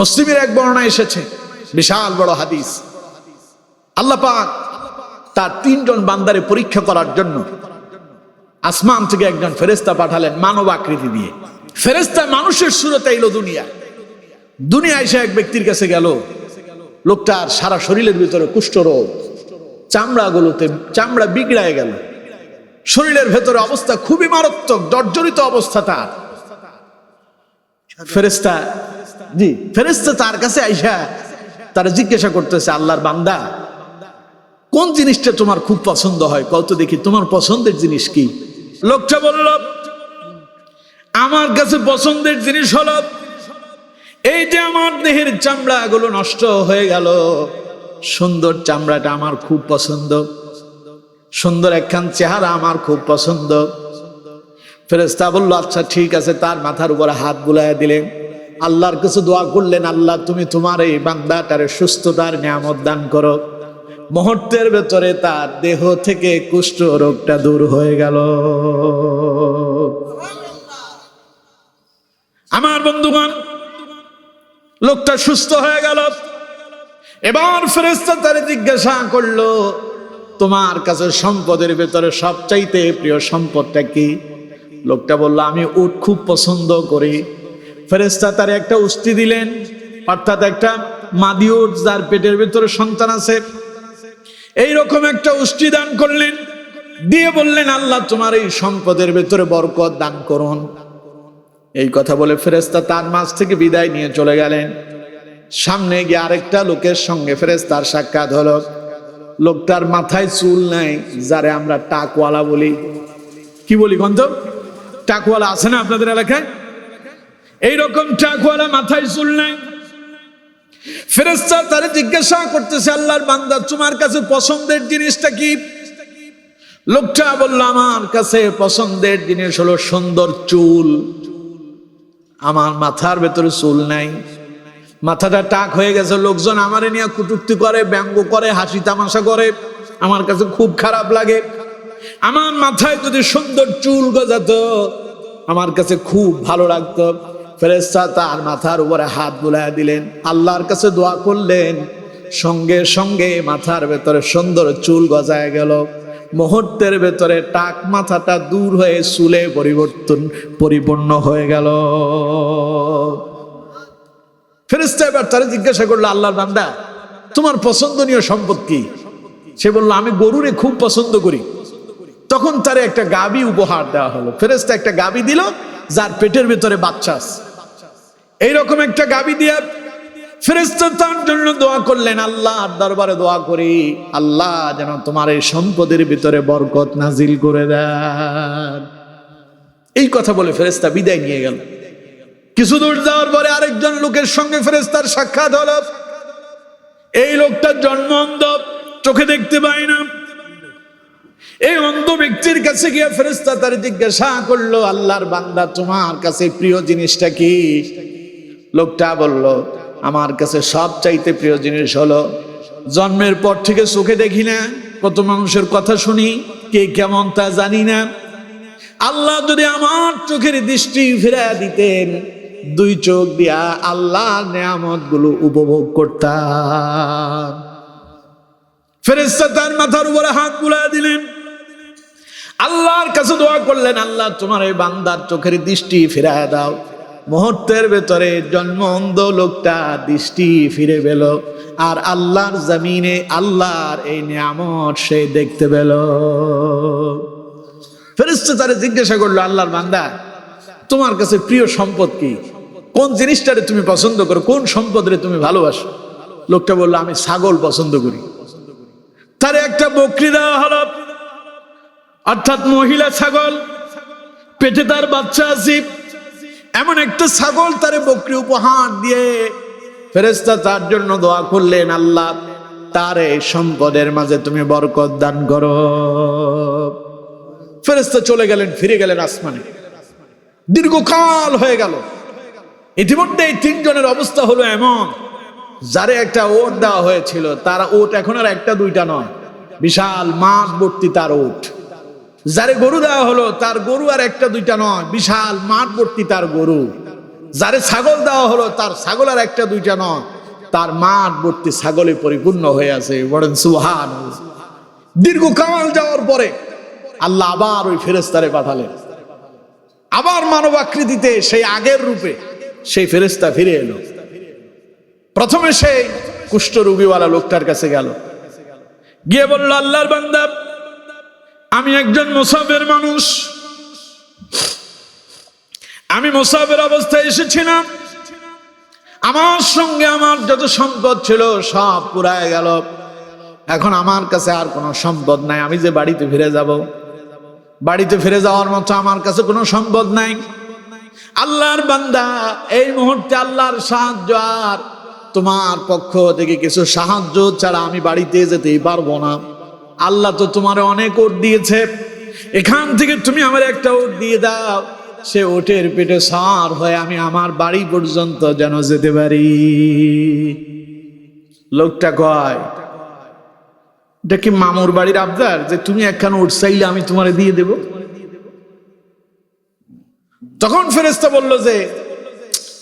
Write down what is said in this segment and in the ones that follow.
মুসলিমের এক বর্ণনায় এসেছে, বিশাল বড় হাদিস। আল্লাহ পাক তার তিনজন বান্দারে পরীক্ষা করার জন্য আসমান থেকে একজন ফেরেশতা পাঠালেন মানব আকৃতি দিয়ে। ফেরেশতা মানুষের সুরতে এলো দুনিয়া এসে এক ব্যক্তির কাছে গেল। লোকটার সারা শরীরের ভিতরে কুষ্ঠরোগ, চামড়া বিগড়ায় গেল, শরীরের ভেতরে অবস্থা খুবই মারাত্মক, জর্জরিত অবস্থা তার। ফেরেশতা তার কাছে আইসা তারা জিজ্ঞাসা করতেছে, আল্লাহর বান্দা, কোন জিনিসটা তোমার খুব পছন্দ হয়, কত দেখি তোমার পছন্দের জিনিস কি? লোকটা বলল, আমার কাছে পছন্দের জিনিস হলো এই যে আমার দেহের চামড়া গুলো নষ্ট হয়ে গেল, সুন্দর চামড়াটা আমার খুব পছন্দ, সুন্দর একখান চেহারা আমার খুব পছন্দ। ফেরেশতা বলল, আচ্ছা ঠিক আছে। তার মাথার উপরে হাত বুলাইয়া দিলেন, আল্লাহর কাছে দোয়া করলেন, আল্লাহ তুমি তোমার এই বান্দাটারে সুস্থতার নিয়ামত দান করো। মুহূর্তের ভেতরে তার দেহ থেকে কুষ্ঠ রোগটা দূর হয়ে গেল। আমার বন্ধুগণ, লোকটা সুস্থ হয়ে গেল। এবার ফেরেশতা তারে জিজ্ঞাসা করলো, তোমার কাছে সম্পদের ভেতরে সবচাইতে প্রিয় সম্পদটা কি? লোকটা বলল, আমি উট খুব পছন্দ করি। ফেরেশতা তারে একটা উষ্টি দিলেন, অর্থাৎ একটা মাদি উট যার পেটের ভেতরে সন্তান আছে, এইরকম একটা উষ্টি দান করলেন, দিয়ে বললেন, আল্লাহ তোমার এই সম্পদের ভেতরে বরকত দান করুন। এই কথা বলে ফেরেশতা তার মাঝ থেকে বিদায় নিয়ে চলে গেলেন। সামনে গিয়ে আরেকটা লোকের সঙ্গে ফেরেশতার সাক্ষাৎ হলো। লোকটার মাথায় চুল নাই, যারে আমরা টাকওয়ালা বলি। কি বলি গন্ধ? টাকওয়ালা আছে না আপনাদের এলাকায়? এইরকম টাকওয়ালা, মাথায় চুল নাই। ফেরেশতা তারে জিজ্ঞাসা করতেছে, আল্লাহর বান্দা তোমার কাছে পছন্দের জিনিসটা কি? লোকটা বলল, আমার কাছে পছন্দের জিনিস হলো সুন্দর চুল। আমার মাথার ভেতরে চুল নাই, মাথাটা টাক হয়ে গেছে। লোকজন আমারে নিয়ে কটূক্তি করে, ব্যঙ্গ করে, হাসি তামাশা করে, আমার কাছে খুব খারাপ লাগে। আমার মাথায় যদি সুন্দর চুল গজাতো আমার কাছে খুব ভালো লাগতো। ফেরেশতা তার মাথার উপরে হাত বুলাইয়া দিলেন, আল্লাহর কাছে দোয়া করলেন, সঙ্গে সঙ্গে মাথার ভেতরে সুন্দর চুল গজায় গেল। মুহূর্তের ভেতরে টাক মাথাটা দূর হয়ে চুলে পরিপূর্ণ হয়ে গেল। ফেরেশতা এবার তারে জিজ্ঞাসা করলো, আল্লাহর বান্দা তোমার পছন্দনীয় সম্পদ কি? সে বলল, আমি গরুরে খুব পছন্দ করি। তখন তারে একটা গাভী উপহার দেওয়া হলো। ফেরেশতা একটা গাভী দিল যার পেটের ভেতরে বাচ্চা আছে। এইরকম একটা গাভী দিয়া ফেরেশতা তার জন্য দোয়া করলেন, আল্লাহর দরবারে দোয়া করি, আল্লাহ যেন তোমার এই সম্পদের ভিতরে বরকত নাজিল করে দেন। এই কথা বলে ফেরেশতা বিদায় নিয়ে গেল। কিছু দূর যাওয়ার পরে আরেকজন লোকের সঙ্গে ফেরেশতার সাক্ষাৎ হলো। এই লোকটার জন্ম অন্ধ, চোখে দেখতে পায় না। এই অন্ধ ব্যক্তির কাছে গিয়ে ফেরেশতা তার জিজ্ঞাসা করলো, আল্লাহর বান্দা তোমার কাছে প্রিয় জিনিসটা কি? লোকটা বলল, আমার কাছে সবচাইতে প্রিয় জিনিস হলো, জন্মের পর থেকে চোখে দেখি না, কত মানুষের কথা শুনি, কে কেমন তা জানি না। আল্লাহ যদি আমার চোখের দৃষ্টি ফিরিয়ে দিতেন, দুই চোখ দিয়া আল্লাহর নিয়ামত গুলো উপভোগ করতাম। ফেরেশতা তার মাথার উপরে হাত বুলাইয়া দিলেন, আল্লাহর কাছে দোয়া করলেন, আল্লাহ তোমার এই বান্দার চোখের দৃষ্টি ফিরিয়ে দাও। মুহূর্তের ভেতরে জন্ম অন্ধ লোকটা দৃষ্টি ফিরে পেল, আর আল্লাহর জমিনে আল্লাহর এই নিয়ামত সে দেখতে পেল। ফেরেশতা তারে জিজ্ঞাসা করলো, আল্লাহর বান্দা তোমার কাছে প্রিয় সম্পদ কি? কোন জিনিসটারে তুমি পছন্দ করো, কোন সম্পদরে তুমি ভালোবাসো? লোকটা বললো, আমি ছাগল পছন্দ করি। তারে একটা বকরি দেওয়া হলো, অর্থাৎ মহিলা ছাগল, পেটে তার বাচ্চা আছে, এমন একটা ছাগল তারে বকরি উপহার দিয়ে ফেরেশতা তার জন্য দোয়া করলেন, আল্লাহ তার এই সম্পদের মাঝে তুমি বরকত দান করো। ফেরেশতা চলে গেলেন, ফিরে গেলেন আসমানে। দীর্ঘকাল হয়ে গেল। ইতিমধ্যে এই তিনজনের অবস্থা হলো এমন, যারে একটা ওট দেওয়া হয়েছিল তার ওট এখন আর একটা দুইটা নয়, বিশাল মাঠ ভর্তি তার ওট। যারে গরু দেওয়া হলো তার গরু আর একটা দুইটা নয়, বিশাল মাঠ ভর্তি তার গরু। যারে ছাগল দেওয়া হলো তার ছাগল আর একটা দুইটা নয়, তার মাঠ ভর্তি ছাগলে পরিপূর্ণ হয়ে আছে। বলেন সুবহানাল্লাহ। দীর্ঘ কাল যাওয়ার পরে আল্লাহ আবার ওই ফেরেশতারে পাঠালেন, আবার মানব আকৃতিতে সেই আগের রূপে সেই ফেরেশতা ফিরে এলো। প্রথমে সেই কুষ্ঠরোগীওয়ালা লোকটার কাছে গেল, গিয়ে বলল, আল্লাহর বান্দা, আমি একজন মুসাফির মানুষ, আমি মুসাফির অবস্থায় এসেছিলাম, আমার সঙ্গে আমার যত সম্পদ ছিল সব পুরায় গেল, এখন আমার কাছে আর কোনো সম্পদ নাই, আমি যে বাড়িতে ফিরে যাব, বাড়িতে ফিরে যাওয়ার মতো আমার কাছে কোনো সম্পদ নাই। আল্লাহর বান্দা, এই মুহূর্তে আল্লাহর সাহায্য আর তোমার পক্ষ থেকে কিছু সাহায্য ছাড়া আমি বাড়িতে যেতেই পারবো না। আল্লাহ তো তোমার অনেক ওট দিয়েছে, এখান থেকে তুমি আমার একটা ওট দিয়ে দাও, সে ওটের পেটে সার হয়ে আমি আমার বাড়ি পর্যন্ত যেন যেতে পারি। লোকটা কয়, এটা কি মামুর বাড়ির আবদার যে তুমি একখান ওট চাইলে আমি তোমারে দিয়ে দেব? তখন ফেরেশতা বলল যে,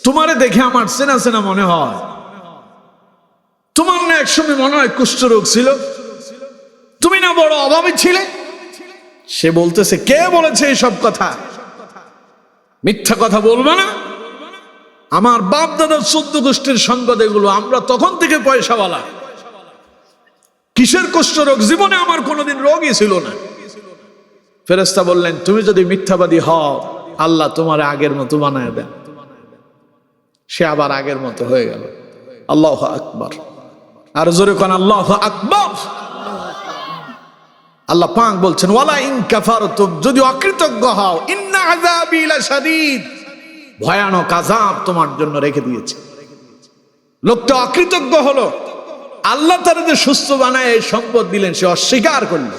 তোমারে দেখে আমার চেনা চেনা মনে হয়, তোমার না একসময় মনে হয় কুষ্ঠরোগ ছিল, তুমি না বড় অভাবী ছিলে? সে বলতেছে, কে বলেছে এইসব কথা? মিথ্যা কথা বলবে না। আমার বাপ দাদার 14 গোষ্ঠীর সম্পদ এগুলো, আমরা তখন থেকে পয়সাওয়ালা, কিসের কুষ্ঠরোগ? জীবনে আমার কোনোদিন রোগই ছিল না। ফেরেশতা বললেন, তুমি যদি মিথ্যাবাদী হও, আল্লাহ তোমার আগের মতো বানায় দেন। সে আবার আগের মতো হয়ে গেল। আল্লাহু আকবার। আর জোরে কোন আল্লাহু আকবার। আল্লাহ পাক বলছেন, ওয়ালা ইন কাফারতুম, যদি অকৃতজ্ঞ হও, ইন্না আযাবি লাশাদীদ, ভয়ানক আযাব তোমার জন্য রেখে দিয়েছে। লোকটা অকৃতজ্ঞ হলো, আল্লাহ তার যে সুস্থ বানায় এই সম্পদ দিলেন, সে অস্বীকার করল।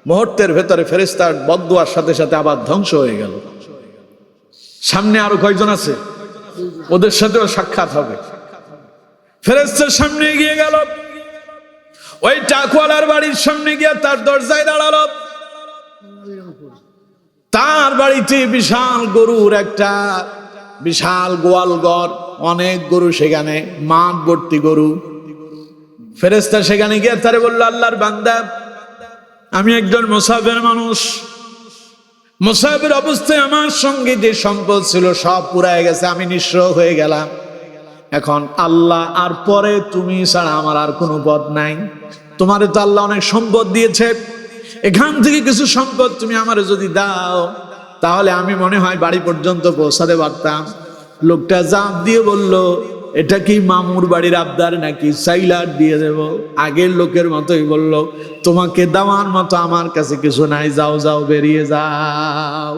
মুহূর্তের ভেতরে ফেরেশতার বদদুয়ার সাথে সাথে আবার ধ্বংস হয়ে গেল। সামনে আরো কয়জন আছে, ওদের সাথেও সাক্ষাৎ হবে। ফেরেশতার সামনে এগিয়ে গেল, ওই টাকওয়ালার বাড়ির সামনে গিয়ে তার দরজায় দাঁড়ালো। তার বাড়িতে বিশাল গরুর একটা বিশাল গোয়াল ঘর, অনেক গরু সেখানে, মাঠ ভর্তি গরু। ফেরেশতা সেখানে গিয়ে তারে বলল, আল্লাহর বান্দা, আমি একজন মুসাফির মানুষ, মুসাফির অবস্থায় আমার সঙ্গে যে সম্পদ ছিল সব পুরায় গেছে, আমি নিঃস্ব হয়ে গেলাম। এখন আল্লাহ আর পরে তুমি ছাড়া আমার আর কোনো পথ নাই। তোমারে তো আল্লাহ অনেক সম্পদ দিয়েছে, এখান থেকে কিছু সম্পদ তুমি আমারে যদি দাও, তাহলে আমি মনে হয় বাড়ি পর্যন্ত পৌঁছাতে পারতাম। লোকটা জাপ দিয়ে বলল, এটা কি মামুর বাড়ির আবদার নাকি চাইলার দিয়ে দেব? আগের লোকের মতোই বলল, তোমাকে দেওয়ার মতো আমার কাছে কিছু নাই, যাও যাও, বেরিয়ে যাও।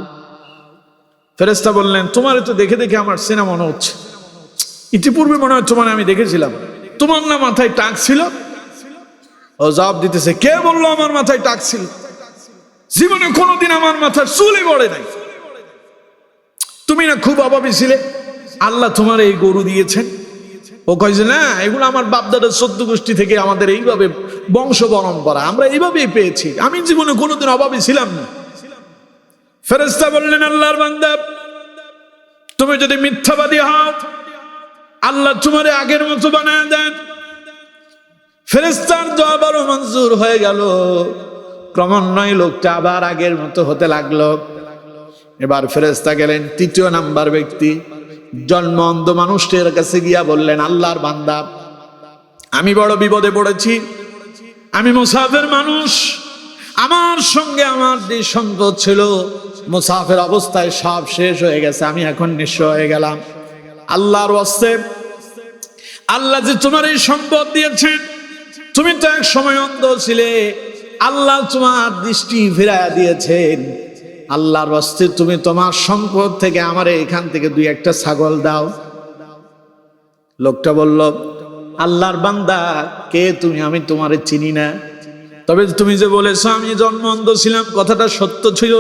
ফেরেশতা বললেন, তোমারে তো দেখে দেখে আমার চেনা মনে হচ্ছে, ইতিপূর্বে মনে হয় তোমার আমি দেখেছিলাম, তোমার না মাথায় টাক ছিল? ও জবাব দিতেছে, কে বললো আমার মাথায় টাক ছিল? জীবনে কোনোদিন আমার মাথার চুলই পড়ে নাই। তুমি না খুব অভাবী ছিলে, আল্লাহ তোমার এই গরু দিয়েছেন। ও কয় যে, না, এগুলো আমার বাপদাদার 14 গোষ্ঠী থেকে আমাদের এইভাবে বংশ পরম্পরা, আমরা এইভাবেই পেয়েছি, আমি জীবনে কোনোদিন অভাবী ছিলাম না। ফেরেশতা বললেন, আল্লাহর বান্দা, তুমি যদি মিথ্যাবাদী হও, আল্লাহ তোমারে আগের মতো বানায় দেন। ফেরেশতার দোয়া আবারও মঞ্জুর হয়ে গেল। ক্রমান্বয়ে লোকটা আবার আগের মতো হতে লাগলো। এবার ফেরেশতা গেলেন 3য় নাম্বার ব্যক্তি, জন্ম অন্ধ মানুষটির কাছে গিয়া বললেন, আল্লাহর বান্দা, আমি বড় বিপদে পড়েছি, আমি মুসাফির মানুষ, আমার সঙ্গে আমার যে সম্পদ ছিল মুসাফির অবস্থায় সব শেষ হয়ে গেছে, আমি এখন নিঃস্ব হয়ে গেলাম। আল্লাহর ওয়াস্তে, আল্লাহ যে তোমার এই সম্পদ দিয়েছেন, তুমি তো এক সময় অন্ধ ছিলে, আল্লাহ তোমার দৃষ্টি ফিরাইয়া দিয়েছেন, আল্লাহর ওয়াস্তে তুমি তোমার সম্পদ থেকে আমার এখান থেকে 2-1টা ছাগল দাও। লোকটা বলল, আল্লাহর বান্দা, কে তুমি? আমি তোমারে চিনি না, তবে তুমি যে বলেছো আমি জন্ম অন্ধ ছিলাম, কথাটা সত্য ছিল।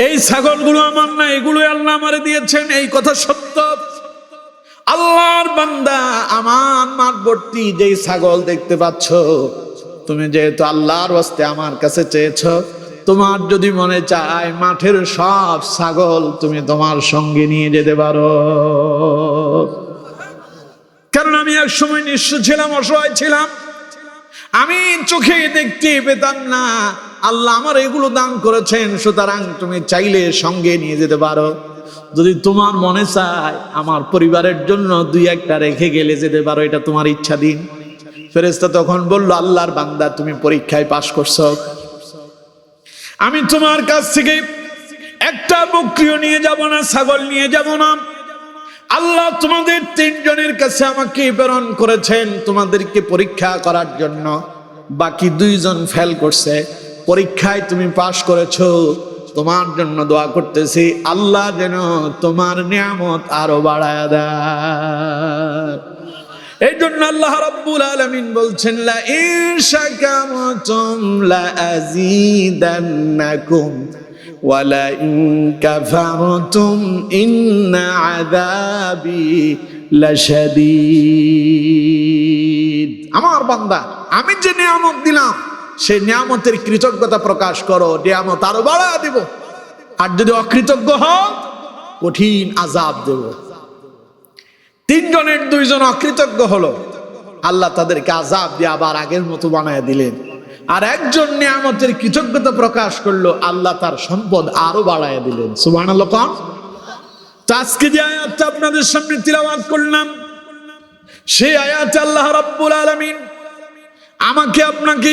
এই ছাগলগুলো আমার না, এগুলো আল্লাহ আমারে দিয়েছেন, এই কথা সত্য। আল্লাহর বান্দা, আমার মাঠ ভর্তি যেই ছাগল দেখতে পাচ্ছ, তুমি যেহেতু আল্লাহর ওয়াস্তে আমার কাছে চেয়েছো, তোমার যদি মনে চায় মাঠের সব ছাগল তুমি তোমার সঙ্গে নিয়ে যেতে পারো। কারণ আমি এক সময় নিঃস্ব ছিলাম, অসহায় ছিলাম, আমি চোখে দেখতে পেতাম না, আল্লাহ আমার এগুলো দান করেছেন, সুতরাং তুমি চাইলে সঙ্গে নিয়ে যেতে পারো। যদি তোমার মনে চায় আমার পরিবারের জন্য দুই একটা রেখে গেলে যেতে পারো, এটা তোমার ইচ্ছা দিন। ফেরেশতা তখন বলল, আল্লাহর বান্দা তুমি পরীক্ষায় পাশ করছো, আমি তোমার কাছ থেকে একটা বকরিও নিয়ে যাব না, ছাগল নিয়ে যাব না। আল্লাহ তোমাদের তিনজনের কাছে আমাকে প্রেরণ করেছেন তোমাদেরকে পরীক্ষা করার জন্য। বাকি দুইজন ফেল করছে, পরীক্ষায় তুমি পাশ করেছো, তোমার জন্য দোয়া করতেছি আল্লাহ যেন তোমার নিয়ামত আরো বাড়ায় দেয়। এই জন্য আল্লাহ রাব্বুল আলামিন বলছেন, লা ইন শাকারতুম লা আযীদান্নাকুম ওয়া লা ইন কাফারতুম ইন্না আযাবি লাশাদীদ। আমার বান্দা, আমি যে নিয়ামত দিলাম সেই নিয়ামতের কৃতজ্ঞতা প্রকাশ করো, নিয়ামত আরো বাড়ায় দেব। আর যদি অকৃতজ্ঞ হও কঠিন আযাব দেব। তিনজনের দুইজন অকৃতজ্ঞ হলো, আল্লাহ তাদেরকে আযাব দিয়ে আবার আগের মতো বানায় দিলেন। আর একজন নিয়ামতের কৃতজ্ঞতা প্রকাশ করলো, আল্লাহ তার সম্পদ আরো বাড়ায় দিলেন। সুবহানাল্লাহ। তো আজকে যে আয়াতটা আপনাদের সামনে তিলাওয়াত করলাম, সেই আয়াতে আল্লাহ রাব্বুল আলামিন আমাকে আপনাকে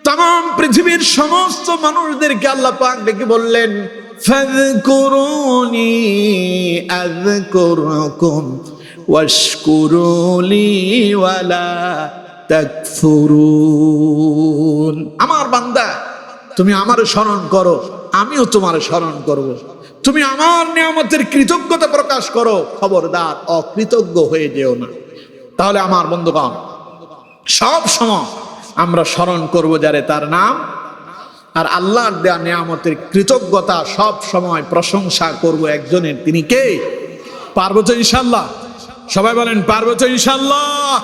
তাম পৃথিবীর সমস্ত মানুষদেরকে আল্লাহ পাক ডেকে বললেন, ফাযকুরুনি আযকুরকুম ওয়াশকুরুলি ওয়ালা তাকফুরুন। আমার বান্দা তুমি আমার স্মরণ করো, আমিও তোমার স্মরণ করব। তুমি আমার নিয়ামতের কৃতজ্ঞতা প্রকাশ করো, খবরদার অকৃতজ্ঞ হয়ে যেও না। তাহলে আমার বন্ধুগণ, সব সময় আমরা স্মরণ করব যারে, তার নাম। আর আল্লাহর দেয়া নিয়ামতের কৃতজ্ঞতা সব সময় প্রশংসা করব একজনের, তিনি কে? পারবো তো ইনশাআল্লাহ? সবাই বলেন পারবো তো ইনশাআল্লাহ?